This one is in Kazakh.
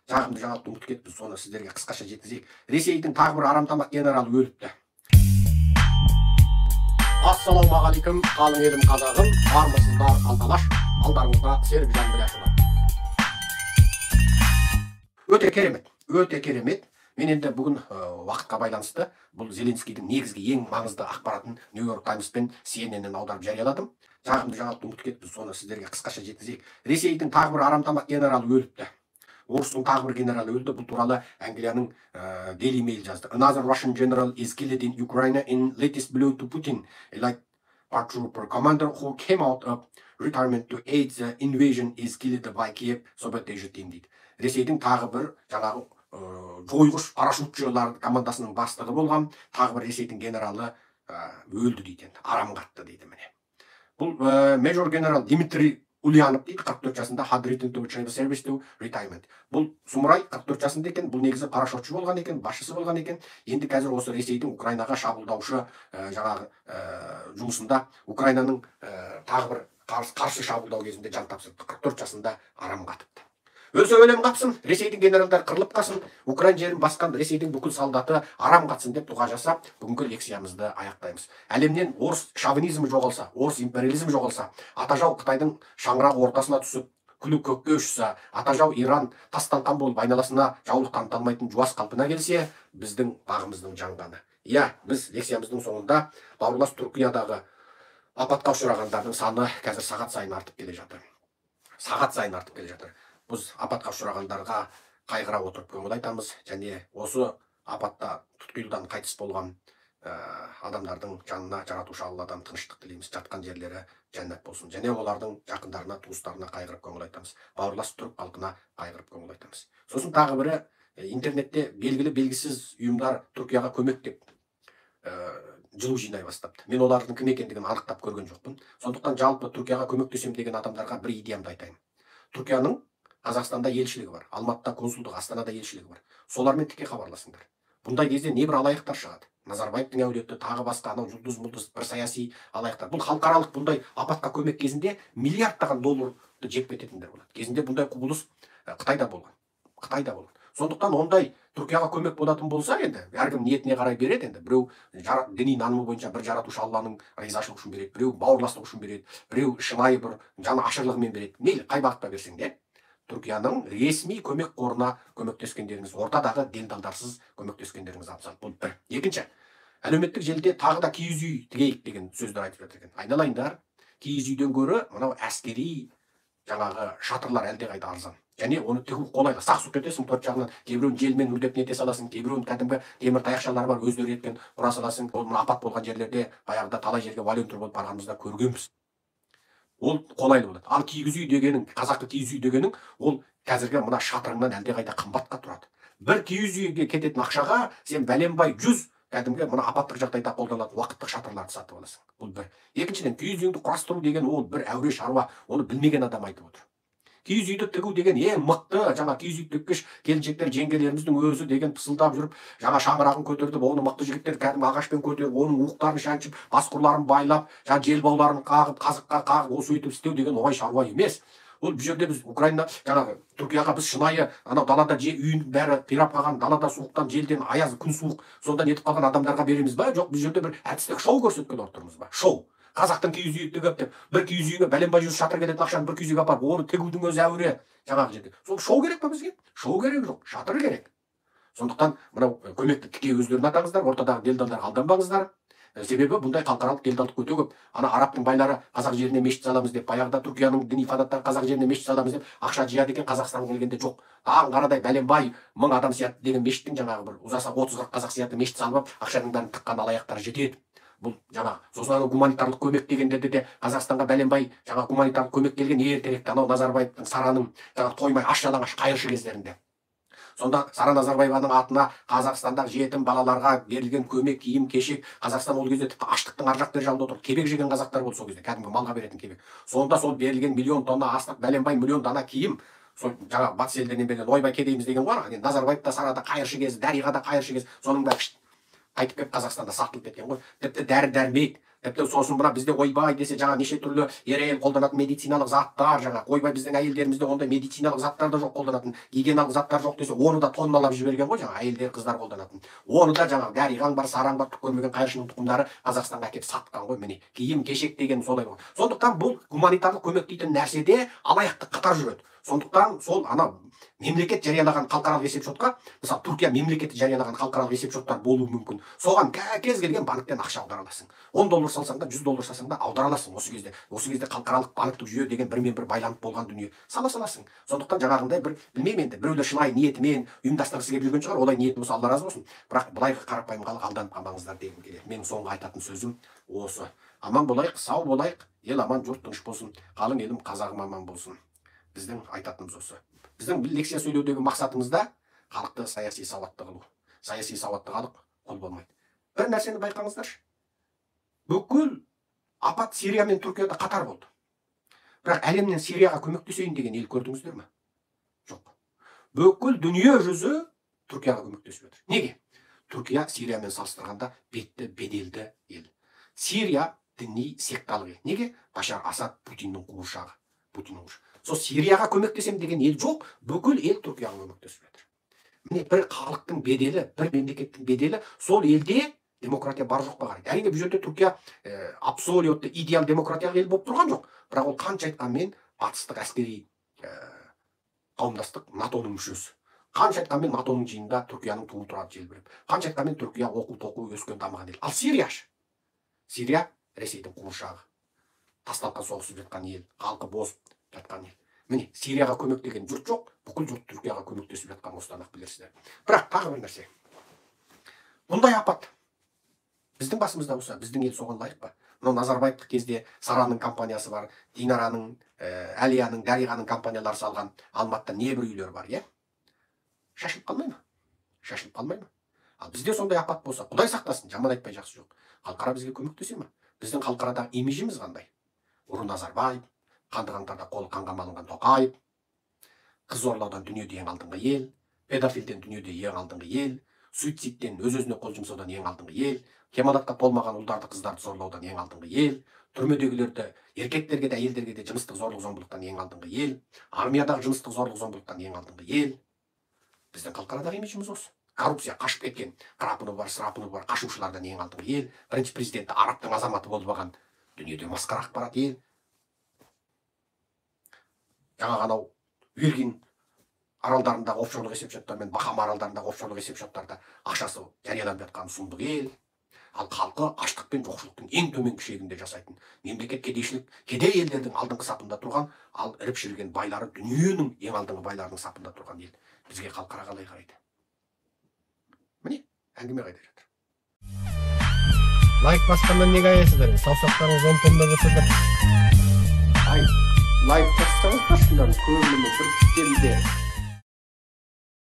Жағымды жаңалықты ұмытып кетіппіз, соны сіздерге қысқаша жеткізейік. Ресейдің тағы бір арамтамақ генералы өліпті. Ассалаумағалейкум, қалың елім қазағым, армысыздар алталаш, алдарыңызда Серікжан Біләшұлы. Өте керемет. Мен енді бүгін уақытқа байланысты бұл Зеленскийдің негізгі ең маңызды ақпаратын New York Times пен CNN-нен аударып жарияладым. Жағымды жаңалықты ұмытып кетіппіз, соны сіздерге қысқаша жеткізейік. Ресейдің тағы бір арамтамақ генералы өліпті. Орыстың тағы бір генералы өлді. Бұл туралы Англияның Daily Mail жазды. Another Russian general is killed in Ukraine in latest blow to Putin, like paratrooper commander who came out of retirement to aid the invasion is killed by Kiev, sabotage team дейді. Ресейдің тағы бір жаңағы жойғыш парашютшылар командасының бастығы болған тағы бір Ресейдің генералы өлді дейді, арам қатты дейді. Міне бұл мейжор генерал Дмитрий Ульянов дейді, 44 жасында, had written to service to retirement. Бұл сұмырай 44 жасында екен, бұл негізі парашютші болған екен, басшысы болған екен. Енді қазір осы Ресейдің Украинаға шабуылдаушы жаңағы жұмысында Украинаның тағы бір қарсы шабуылдау кезінде жан тапсырды. 44 жасында арам қатыпты. Өлсе өлем қатсын, Ресейдің генералдар қырылып қалсын, Украин жерін басқан Ресейдің бүкіл солдаты арам қатсын деп дұға жасап, бүгінгі лекциямызды аяқтаймыз. Әлемнен орыс шовинизмі жоғалса, орыс империализмі жоғалса, атажау Қытайдың шаңырағы ортасына түсіп, күлі көкке ұшса, атажау Иран тастанған болып айналасына жаулық таныталмайтын жуас қалпына келсе, біздің бағымыздың жанғаны. Иә, біз лекциямыздың соңында бауырлас Түркиядағы апатқа ұшырағандардың саны қазір сағат сайын артып келе жатыр. Біз апатқа ұшырағандарға қайғыра отырып көңіл айтамыз, және осы апатта тұтқиылдан қайтыс болған адамдардың жанына жаратушы Алладан тыныштық тілейміз, жатқан жерлері жәннат болсын, және олардың жақындарына, туыстарына қайғырып көңіл айтамыз, бауырлас түрік халқына қайғырып көңіл айтамыз. Сосын тағы бірі, интернетте белгілі белгісіз ұйымдар Түркияға көмек деп жылу жинай бастапты. Мен олардың кім екендігін анықтап көрген жоқпын. Сондықтан жалпы Түркияға көмектесем деген адамдарға бір идеямды айтайын. Түркияның Қазақстанда елшілігі бар, Алматыда консулдығы, Астанада елшілігі бар. Солармен тіке хабарласыңдар. Бұндай кезде небір алаяқтар шығады. Назарбаевтың әулеті, тағы басқа анау жұлдыз бір саяси алаяқтар. Бұл халықаралық бұндай апатқа көмек кезінде миллиардтаған долларды жеп кететіндер болады. Кезінде бұндай құбылыс Қытайда болған. Сондықтан ондай Түркияға көмек болатын болса, енді әркім ниетіне қарай береді. Енді біреу діни нанымы бойынша бір жаратушы Алланың ризашылығы үшін береді, біреу бауырластық үшін береді, біреу шынайы бір жаны ашырлығымен береді. Мейлі, қай бағытта берсең де, Түркияның ресми көмек қорына көмектескендеріңіз, ортадағы делдалдарсыз көмектескендеріңіз абзал. Бұл бір. Екінші, әлеуметтік желіде тағы да киіз үй тігейік деген сөздер айтып жатыр екен. Айналайындар, киіз үйден гөрі мынау әскери жаңағы шатырлар әлдеқайда арзан. Және оны тігу қолайлы. Сақ-сұқ кетесің, төрт жағынан кейбіреуін желмен үрлеп нете саласың, кейбіреуін кәдімгі темір таяқшалары бар, өздері еткен ұра саласың. Ол апат болған жерлерде баяғыда талай жерге волонтер болып барғанымызда көргенбіз. Ол қолайлы болады. Ал киіз үй дегенің, қазақы киіз үй дегенің, ол қазіргі мына шатырыңнан әлдеқайда қымбатқа тұрады. Бір киіз үйге кететін ақшаға сен бәленбай 100 кәдімгі мына апаттық жағдайда қолданылатын уақыттық шатырларды сатып аласың. Бұл бір. Екіншіден, киіз үйіңді құрастыру деген ол бір әуре шаруа, оны білмеген адам айтып отыр. Киіз үйді тігу деген ең мықты, жаңа киіз үй тіккіш келіншектер, жеңгелеріміздің өзі деген пысылдап жүріп, жаңа шаңырағын көтерді, оны мықты жігіттер кәдімгі ағашпен көтеріп, оның уықтарын шаншып, басқұрларын байлап, жаңа желбауларын қағып, қазыққа қағып, осы өйтіп істеу деген оңай шаруа емес. Ол бұл жерде біз Украина, жаңағы Түркияға біз шынайы, анау далада үйін бәрі қирап қалған, далада суықтан, желден, аяз, күн суық, сонда нетіп қалған адамдарға береміз ба? Жоқ, біз жерде бір әдістік шоу көрсеткен отырмыз ба? Шоу. Қазақтың киіз үйі тігіп деп, бір киіз үйге бәленбай 100 шатыр кететін ақшаны бір киіз үйге апарып, оны тігудің өзі әуре жаңағы жерде. Сол шоу керек па бізге? Шоу керек жоқ, шатыр керек. Сондықтан мынау көмекті тіке өздерін атаңыздар, ортадағы делдалдар алданбаңыздар. Себебі бұндай халықаралық делдалдық өте көп. Ана арабтың байлары қазақ жеріне мешіт саламыз деп, баяғыда Түркияның діни фанаттары қазақ жеріне мешіт саламыз деп ақша жияды екен, Қазақстанға келгенде жоқ. Қарадай бәленбай 1000 адам сияқты деген мешіттің жаңағы бір ұзаса 30-40 қазақ сияқты мешіт салып, ақшаның бәрін тыққан алаяқтар жетеді. Бұл жаңағы сосын гуманитарлық көмек дегенде де Қазақстанға бәленбай жаңағы гуманитарлық көмек келген ертеректе анау Назарбаевтың Сараның жаңағы тоймай аш жалаңаш қайыршы кездерінде. Сонда Сара Назарбаеваның атына Қазақстанда жетім балаларға берілген көмек, киім, кешек, Қазақстан ол кезде тіпті аштықтың ар жақ бер жағында отырып, кебек жеген қазақтар болды сол кезде, кәдімгі малға беретін кебек. Сонда сол берілген 1 миллион тонна астық, бәленбай 1 миллион дана киім, сол жаңа батыс елдерінен берген ойбай кедейміз деген ғой. Назарбаев та Сарада қайыршы кез, Дариғада қайыршы кез, соның бәрі қайтып келіп Қазақстанда сатылып кеткен ғой. Тіпті дәрі-дәрмек, Тіпті сосын мына бізде ойбай десе жаңа неше түрлі ер әйел қолданатын медициналық заттар, жаңа ойбай біздің әйелдерімізде ондай медициналық заттар да жоқ, қолданатын гигиеналық заттар жоқ десе, оны да тонналап жіберген ғой, жаңа әйелдер қыздар қолданатын. Оны да жаңа дәриған бар, сараң бар, түк көрмеген қайыршының тұқымдары Қазақстанға әкеліп сатқан ғой, міне. Киім кешек деген солай ғой. Сондықтан бұл гуманитарлық көмек дейтін нәрседе алаяқтық қатар жүреді. Сондықтан сол ана мемлекет жариялаған халықаралық есепшотқа, мысалы Түркия мемлекеті жариялаған халықаралық есепшоттар болуы мүмкін. Соған кез келген банктен ақша аудара аласың. 10 доллар салсаң да, 100 доллар салсаң да аудара аласың осы кезде. Осы кезде халықаралық банктік жүйе деген бірмен бір байланып болған дүние. Сала саласың. Сондықтан жаңағындай бір білмеймін енді біреулер шынайы ниетімен ұйымдастырғысы келіп жүрген шығар. Олай ниеті болса Алла разы болсын. Бірақ былайғы қарапайым халық алданып қалмаңыздар дегім келеді. Менің соңғы айтатын сөзім осы. Аман болайық, сау болайық, ел аман, жұрт тыныш болсын, қалың елім қазағым аман болсын. Біздің айтатынымыз осы. Біздің лекция сөйлеудегі мақсатымыз да халықты саяси сауатты қылу. Саяси сауатты халық құл болмайды. Бір нәрсені байқаңыздаршы. Бүкіл апат Сирия мен Түркияда қатар болды. Бірақ әлемнен Сирияға көмектесейін деген ел көрдіңіздер ме? Жоқ. Бүкіл дүние жүзі Түркияға көмектесіп жатыр. Неге? Түркия Сириямен салыстырғанда бетті беделді ел. Сирия діни секталық ел. Неге? Башар Асад Путиннің қуыршағы. Сол Сирияға көмектесем деген ел жоқ, бүкіл ел Түркияға көмектесіп жатыр. Міне бір халықтың беделі, бір мемлекеттің беделі сол елде демократия бар жоқ па қарайды. Әрине бұл жерде Түркия абсолютті идеал демократиялық ел болып тұрған жоқ. Бірақ ол қанша айтқанмен батыстық әскери қауымдастық НАТО-ның мүшесі. Қанша айтқанмен НАТО-ның жиынында Түркияның туы тұрады желбіреп. Қанша айтқанмен Түркия оқу-тоқу өскен дамыған ел. Ал Сирия Ресейдің қуыршағы. Тасталқан соғысып жатқан ел, халқы бозып жатқан ел. Міне, Сирияға көмектеген жұрт жоқ, бүкіл жұрт Түркияға көмектесіп жатқан осыдан ақ білерсіздер. Бірақ тағы бір нәрсе. Бұндай апат біздің басымызда болса, біздің ел соған лайық па? Мынау Назарбаевтық кезде Сараның компаниясы бар, Динараның, Әлияның, Дариғаның компаниялары салған Алматыда небір үйлер бар, е? Шашылып қалмай ма? Шашылып қалмай ма? Ал бізде сондай апат болса, Құдай сақтасын, жаман айтпай жақсы жоқ. Халықара бізге көмектесе ма? Біздің халықарадағы имиджіміз қандай? Ұры Назарбаев, қанды қаңтарда қолы қанға малынған Тоқаев, қыз зорлаудан дүниеде ең алдыңғы ел, педофилден дүниеде ең алдыңғы ел, суицидтен өз-өзіне қол жұмсаудан ең алдыңғы ел, кемалатқа толмаған ұлдарды қыздарды зорлаудан ең алдыңғы ел, түрмедегілерді еркектерге де әйелдерге де жыныстық зорлық-зомбылықтан ең алдыңғы ел, армиядағы жыныстық зорлық-зомбылықтан ең алдыңғы ел. Біздің халықарадағы имиджіміз осы. Коррупция қашып кеткен, Қарапынов бар, Сырапынов бар, қашушылардан ең алдыңғы ел, бірінші президенті арабтың азаматы болып алған дүниеде масқара ақпарат ел. Жаңа ғанау Виргин аралдарындағы офшорлық есепшоттар мен Бахама аралдарындағы офшорлық есепшоттарда ақшасы жарияланып жатқан сұмдық ел. Ал халқы аштық пен жоқшылықтың ең төменгі шегінде жасайтын, мемлекет кедейшілік, кедей елдердің алдыңғы сапында тұрған, ал іріп шірілген байлары дүниенің ең алдыңғы байларының сапында тұрған ел. Бізге халықара қалай қарайды? Міне, әңгіме қайда жатыр. Лайк басқаннан неге аясыздар? Саусақтарыңыз 10 тонна болса да. Лайк бассаңыздар, шындан көңіліме бір келді.